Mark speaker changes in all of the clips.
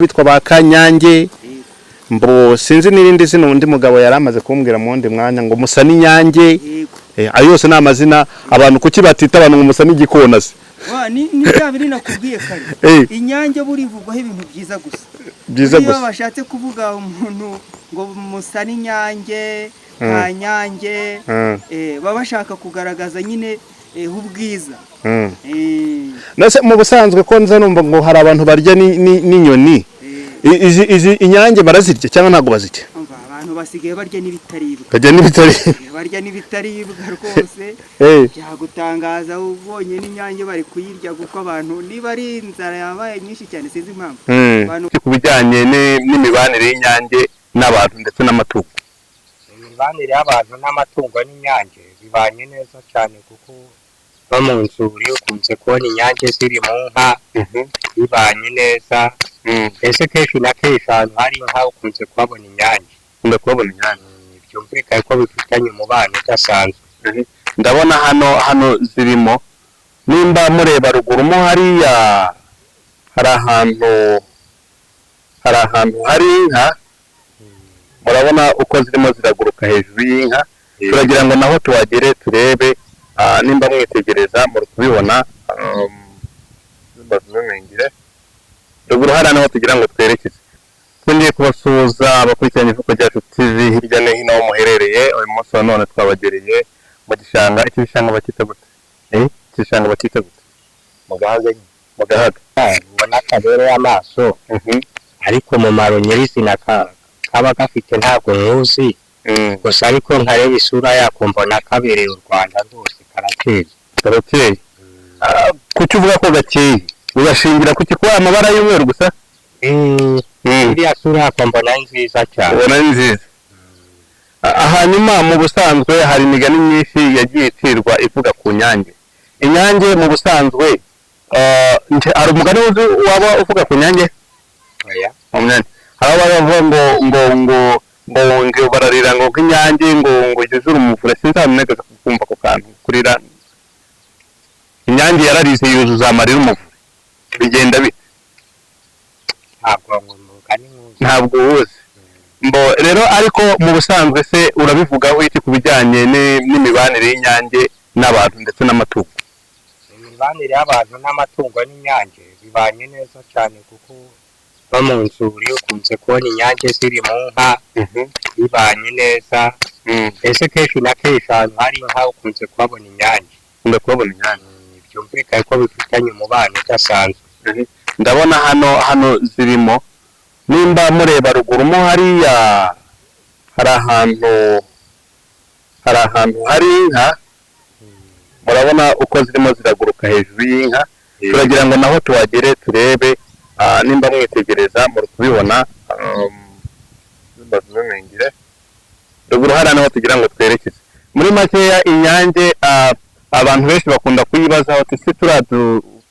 Speaker 1: bitwa ba Kanyange mbo sinzi nirindi zino undi mugabo yaramaze kumbwira mu wundi mwanya ngo musa n'Inyange ayo yose n'amazina abantu kuki batita abantu ngo musa n'igikona se
Speaker 2: ni bya biri nakubwiye kare Inyange burivugwaho ibintu byiza gusa iyo bashatse kuvuga umuntu ngo musa n'Inyange Kanyange baba bashaka kugaragaza nyine ubwiza
Speaker 1: nase mu busanzwe ko nza numva ngo hari abantu barya n'inyoni izi Inyange barazirya cyangwa ntago bazirya
Speaker 2: abantu basigaye barya n'ibitaribwa barya n'ibitaribwa rwose byagutangaza ubonye n'Inyange bari kuyirya kuko abantu niba ari inzara yabaye nyinshi cyane sinzi impamvu
Speaker 1: abantu kubijyanye n'imibanire y'Inyange n'abantu ndetse n'amatungo
Speaker 3: imibanire y'abantu n'amatungo n'Inyange bibanye neza cyane kuko no mu nzuri ukunze kubona Inyange ziri mu nka bibanye neza ese kenshi na kenshi ahantu hari inka ukunze kuhabona Inyange byumvikane ko bifitanye umubano udasanzwe
Speaker 1: ndabona hano zirimo nimba mureba ruguru mo hariya hari ahantu hari inka murabona uko zirimo ziraguruka hejuru y'inka turagira ngo naho tuhagere turebe nimba mwitegereza muri kubibona bazumengire ruguru hari naho tugira ngo twerekeze twongeye kubasuhuza abakurikiranye ivuko ryacu TV hirya no hino muherereye uyu munsi wa none twabagereye mu gishanga iki gishanga bakita gute igishanga bakita gute
Speaker 3: mu gahaga
Speaker 1: ubona
Speaker 3: kabereye amaso ariko mu maro nyirizina kaba gafite ntabwo nkuzi gusa ariko nkareba isura yako mbona kabereye u Rwanda rwose karakeye
Speaker 1: kuki uvuga ko gakeye ugashingira kuki kuba amabara y'umweru gusa
Speaker 3: iriya sura yako mbona nziza cyane
Speaker 1: ubona nziza hanyuma mu busanzwe hari imigani myinshi yagiye icirwa ivuga ku Nyange Inyange mu busanzwe hari umugani waba uvuga ku Nyange hari abavuga ngo bararira ngo Inyange ngo jujura umuvure sinzameneka kumva ko kantu kurira Inyange yararize yuzuza amarira umuvure bigenda bite ntabwo uzi mbo rero ariko mu busanzwe se urabivugaho iki kubijyanye n'imibanire y'Inyange n'abantu ndetse n'amatungo
Speaker 3: imibanire y'abantu n'amatungo n'Inyange bibanye neza cyane kuko no mu nzuri ukunze kubona Inyange ziri mu nka bibanye neza ese kenshi na kenshi ahantu hari inka ukunze kuhabona Inyange byumvikane ko bifitanye umubano udasanzwe
Speaker 1: ndabona hano zirimo nimba mureba ruguru mo hariya hari ahantu hari inka murabona uko zirimo ziraguruka hejuru y'inka turagira ngo naho tuhagere turebe nimba mwitegereza muri kubibona bazumengire ruguru hari naho tugira ngo twerekeze muri makeya Inyange abantu benshi bakunda kuyibaza bati se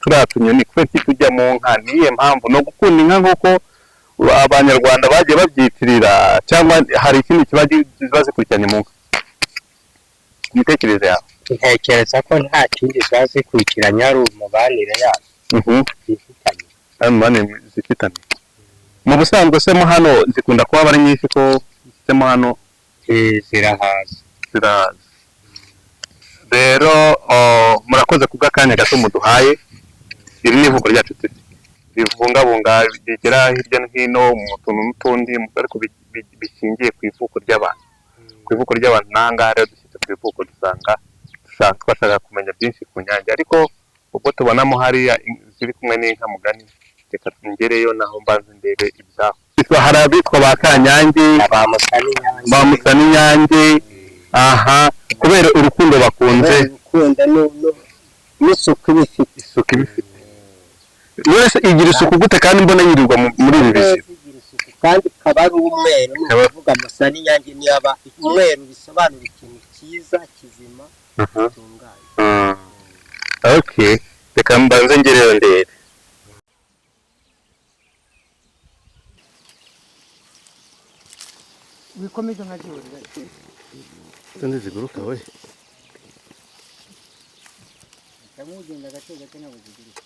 Speaker 1: turatunyoni kwe tujya mu nka niye mpamvu no gukunda inka nk'uko abanyarwanda bagiye babyitirira cyangwa hari ikindi kibazo zikurikiranye mu nka imitekerereze yawe
Speaker 3: ntekereza ko nta kindi zikurikiranye ari umubanire yazo
Speaker 1: zifitanye mu busanzwe se mo hano zikunda kuba ari nyinshi ko mo hano
Speaker 3: zirahaza
Speaker 1: rero murakoze kubw'akanya gato muduhaye iri ni ivuko ryacu bibungabunga bigera hirya no hino mu tuntu n'utundi ariko bishingiye ku ivuko ry'abantu n'ahangaha rero dushyitse ku ivuko dusanga twashaka kumenya byinshi ku Nyange ariko ubwo tubonamo hariya ziri kumwe n'inka mugani reka tungereyo naho mbanze ndebe ibyaho hari abitwa ba Kanyange ba musa n'Inyange aha kubera urukundo bakunze
Speaker 3: n'isuku ibifite
Speaker 1: wese igira isuku gute kandi mbona yirirwa muri ibi biziba
Speaker 3: kandi kaba ari umweru n'uvuga musa n'Inyange niyaba umweru bisobanura ikintu cyiza kizima gitunganye
Speaker 1: okay reka mbanze ngereyo ndebe
Speaker 2: wikomeza nka George
Speaker 1: Tende ziguruka we
Speaker 2: Tamugenda gato nabo ziguruka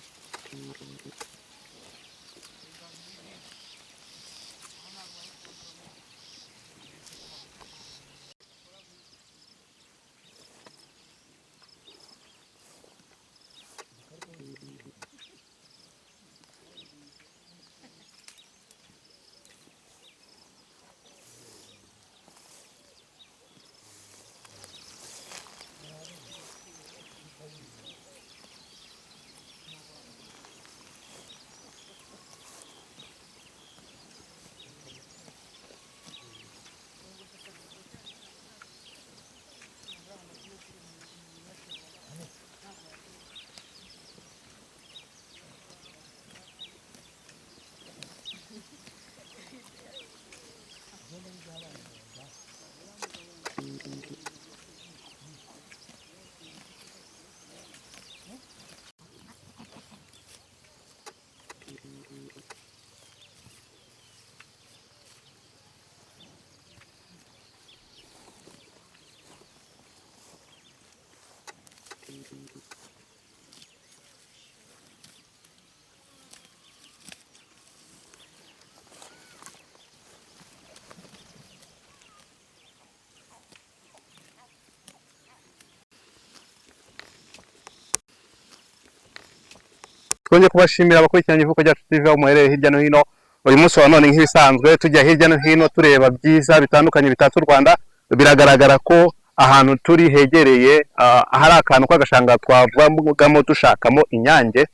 Speaker 1: twongeye kubashimira abakurikiranye ivuko ryacu TV aho muherereye hirya no hino. Uyu munsi wa none nk'ibisanzwe tujya hirya no hino tureba byiza bitandukanye bitatse u Rwanda. Biragaragara ko ahantu turi hegereye hari akantu k'agashanga twavugamo dushakamo inyange.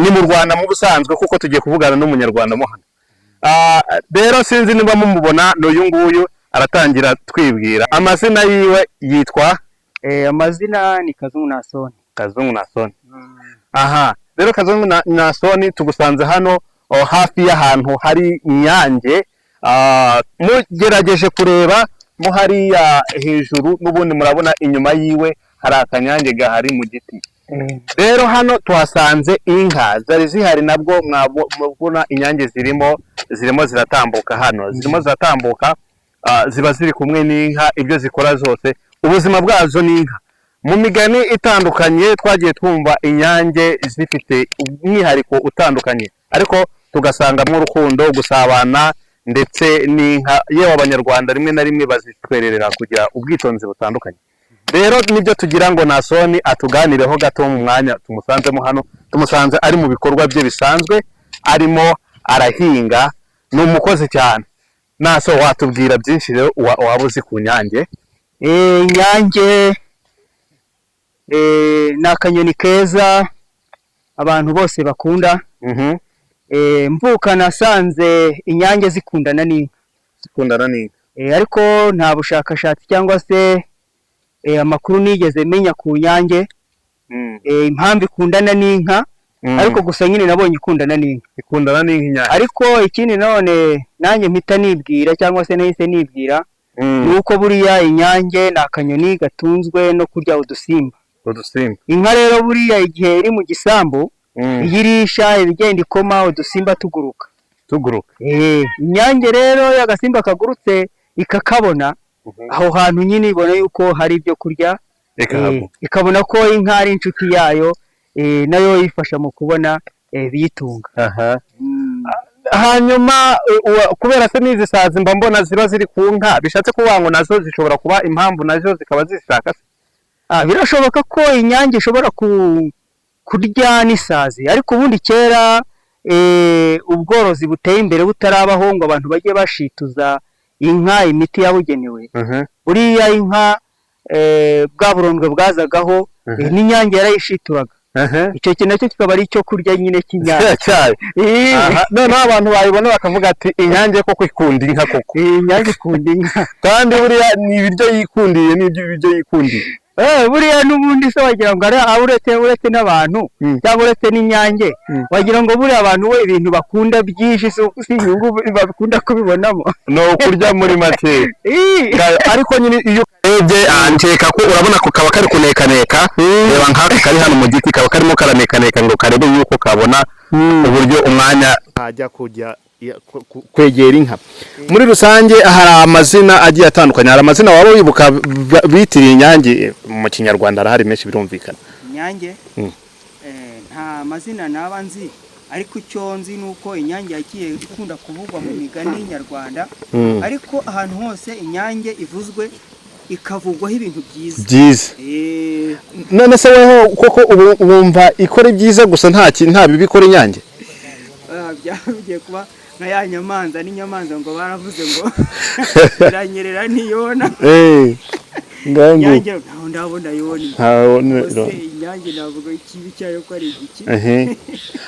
Speaker 1: Ni mu Rwanda mu busanzwe kuko tugiye kuvugana n'umunyarwanda mo hano. Rero sinzi niba mumubona n'uyu nguyu aratangira twibwira amazina yiwe yitwa
Speaker 2: amazina ni Kazungu Nasoni.
Speaker 1: Kazungu Nasoni. Aha, rero Kazungu Nasoni tugusanze hano hafi y'ahantu hari inyange. Mugerageje kureba mo hariya hejuru n'ubundi murabona inyuma yiwe hari akanyange gahari mu giti. Rero hano tuhasanze inka zari zihari, nabwo mwabona inyange zirimo ziratambuka hano, zirimo ziratambuka, ziba ziri kumwe n'inka, ibyo zikora zose ubuzima bwazo n'inka. Mu migani itandukanye twagiye twumva inyange zifite umwihariko utandukanye, ariko tugasangamo urukundo, gusabana ndetse n'inka. Yewe abanyarwanda rimwe na rimwe bazitwererera kugira ubwitonzi butandukanye. Rero nibyo tugira ngo Nasoni atuganireho gato mu mwanya tumusanzemo hano. Tumusanze ari mu bikorwa bye bisanzwe, arimo arahinga, ni umukozi cyane. Naso watubwira byinshi rero waba uzi ku nyange?
Speaker 2: Inyange ni akanyoni keza abantu bose bakunda. Mvuka nasanze inyange zikundana n'inka.
Speaker 1: Zikundana n'inka.
Speaker 2: Ariko nta bushakashatsi cyangwa se amakuru nigeze menya ku nyange impamvu ikundana n'inka, ariko gusa nyine nabonye ikundana n'inka.
Speaker 1: Ikundana n'inka.
Speaker 2: Ariko ikindi none nanjye mpita nibwira cyangwa se nahise nibwira nuko buriya inyange ni akanyoni gatunzwe no kurya udusimba. Inka rero buriya igihe iri mu gisambu iyirisha ibigenda ikoma udusimba tuguruka. Inyange rero y'agasimba kagurutse ikakabona, aho hantu nyine ibona yuko hari ibyo kurya, ikabona ko inka ari inshuti yayo, nayo yifasha mu kubona biyitunga.
Speaker 1: Hanyuma kubera se n'izi sazi mba mbona ziba ziri ku nka, bishatse kuvuga ngo nazo zishobora kuba impamvu nazo zikaba zishaka se?
Speaker 2: Birashoboka ko inyange ishobora kurya n'isazi, ariko ubundi kera ubworozi buteye imbere butarabaho ngo abantu bajye bashituza inka imiti yabugenewe. Buriya inka bwa burondwe bwazagaho n'inyange yarayishituraga. Icyo kintu nacyo kikaba ari icyo kurya nyine cy'inyange.
Speaker 1: None abantu bayibona bakavuga ati inyange koko ikunda inka koko.
Speaker 2: Inyange ikunda inka
Speaker 1: kandi buriya ni ibiryo yikundiye, n'ibyo yikundiye.
Speaker 2: Buriya n'ubundi se wagira ngo uretse n'abantu cyangwa uretse n'inyange, wagira ngo buriya abantu we ibintu bakunda byinshi si inyungu bakunda kubibonamo.
Speaker 1: No kurya muri make. Ariko nyine iyo urebye nkeka ko urabona ko kaba kari kunekaneka. Reba nk'aka kari hano mu giti kaba karimo karanekaneka ngo karebe yuko kabona uburyo umwanya ajya kujya kwegera inka. Muri rusange hari amazina agiye atandukanye. Hari amazina waba wibuka bitiriye inyange mu Kinyarwanda arahari menshi birumvikana.
Speaker 2: Inyange nta mazina naba nzi, ariko icyo nzi nuko inyange yagiye ikunda kuvugwa mu migani nyarwanda, ariko ahantu hose inyange ivuzwe ikavugwaho ibintu byiza.
Speaker 1: None se weho koko ubumva ikora ibyiza gusa nta bibi ikora inyange?
Speaker 2: Byagiye kuba nka ya nyamanza n'inyamanza ngo baravuze ngo iranyerera ntiyona. Inyange ndabona yoni. Inyange navuga ikibi cyayo ko ari igiki.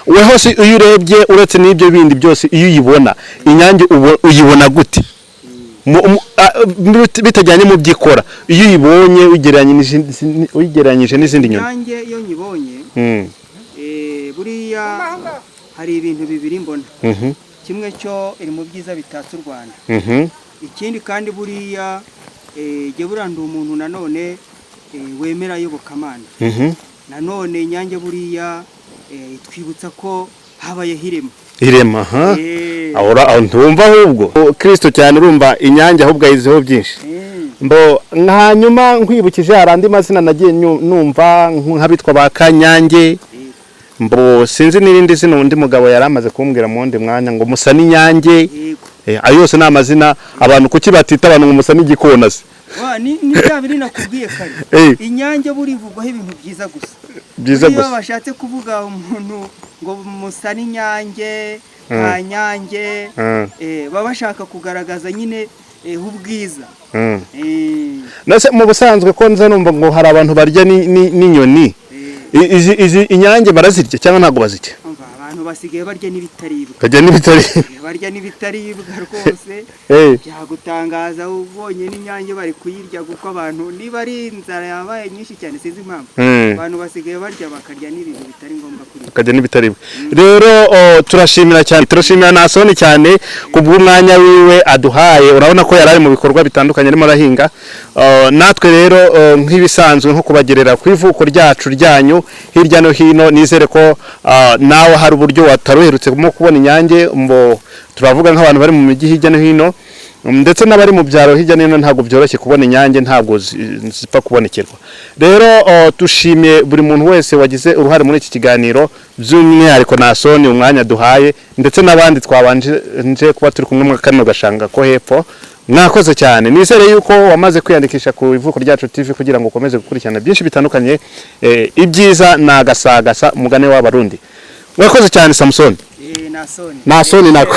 Speaker 1: Weho se iyo urebye uretse n'ibyo bindi byose, iyo uyibona inyange uyibona gute? Bitajyanye mu byikora, iyo uyibonye ugereranyije n'izindi nyoni.
Speaker 2: Inyange iyo nyibonye buriya hari ibintu bibiri mbona. Kimwe cyo iri mu byiza bitatse u Rwanda. Ikindi kandi buriya jye buranda umuntu nanone wemera yobokamana. Nanone inyange buriya twibutsa ko habaye hirema. Ahora ntumva ahubwo Kristo cyane urumva inyange ahubwo ayizeho byinshi.
Speaker 4: mbo hanyuma nkwibukije harandi mazina nagiye numva nk'abitwa ba Kanyange mbo sinzi n'irindi zina undi mugabo yaramaze kumbwira mu wundi mwanya ngo musa n'inyange ayo yose ni amazina abantu kuki batita abantu ngo musa n'igikona se
Speaker 2: ni bya biri nakubwiye kare inyange burivugwaho ibintu byiza gusa bashatse kuvuga umuntu ngo musa n'inyange Kanyange baba bashaka kugaragaza nyine ubwiza nase mu busanzwe ko nza numva ngo hari abantu barya n'inyoni izi inyange barazirya cyangwa ntago bazirya abantu basigaye barya n'ibitaribwa barya n'ibitaribwa rwose byagutangaza ubonye n'inyange bari kuyirya kuko abantu niba ari inzara yabaye nyinshi cyane sizi impamvu abantu basigaye barya bakarya n'ibintu bitari ngombwa kuri bakarya n'ibitaribwa rero turashimira Nasoni cyane kubw'umwanya wiwe aduhaye urabona ko yarari mu bikorwa bitandukanye arimo arahinga natwe rero nk'ibisanzwe nko kubagerera ku ivuko ryacu ryanyu hirya no hino nizere ko nawe hari uburyo wataruherutse mo kubona inyange mbo turavuga nk'abantu bari mu mijyi hirya no hino ndetse n'abari mu byaro hirya no hino ntabwo byoroshye kubona inyange ntabwo zipfa kubonekerwa rero tushimiye buri muntu wese wagize uruhare muri iki kiganiro by'umwihariko Nasoni umwanya duhaye ndetse n'abandi twabanje kuba turi kumwe mu kano gashanga ko hepfo mwakoze cyane nizere yuko wamaze kwiyandikisha ku ivuko ryacu TV kugira ngo ukomeze gukurikirana byinshi bitandukanye ibyiza nagasagasa umugane w'abarundi mwakoze cyane Samson Nasoni nako